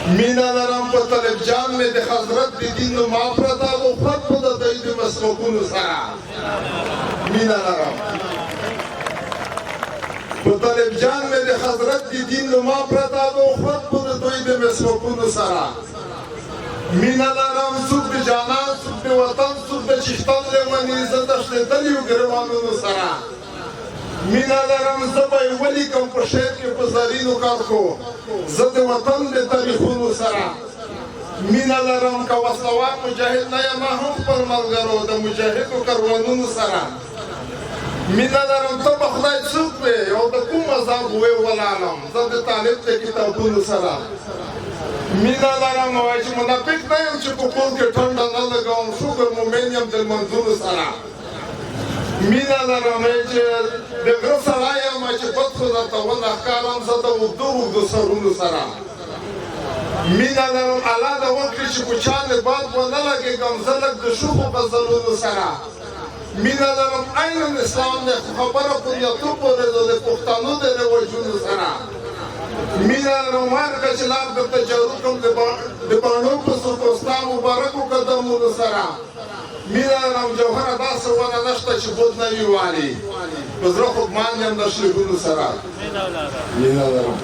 مینا لرم په طالب جان مې د حضرت د دین نو ما پرتا او خط په د دوی د مسمکونو سره مینا لرم په طالب جان مې د حضرت د دین نو ما پرتا او خط په د دوی د مسمکونو سره مینا لرم څوک د جانان څوک د وطن څوک د چښتن لیوني زه تښتېدلیو ګریوانونو سره مینا لرم زه به یې ولیکم په شعر کې په زرینو کرښو زه د وطن د تاریخونو سره مینا لرم که وسلوار مجاهد نه یم هم خپل ملګرو د مجاهدو کاروانونو سره مینا لرم ته به خدای څوک وې او د کوم مذهب وې ولالم زه د طالب د کتابونو سره مینا لرم وایي چې منافق نه یم چې په کور کې ټنډه نه لګوم شکر مومن یم د لمونځونو سره مینا لرم چې د غره سړی یم چې بد خو درته ونښکارم زه د اوږدو اوږدو سرونو سره مینا لرم الله د وکړي چې په چا د باد ونه لګېږم زه لږ د شوخو غزلونو سره مینا لرم عین اسلام دی خو خبره پر یتو پورې ده د پښتنو د رواجونو سره مینا لرم ورکه چې لار درته جارو کړم د باڼو په څوکو ستا مبارکو قدمونو سره مینا لرم جوهره داسې ونه نشته چې بود نه وي والي په زړه خو ګمان یم د شریکونو سره مینا لرم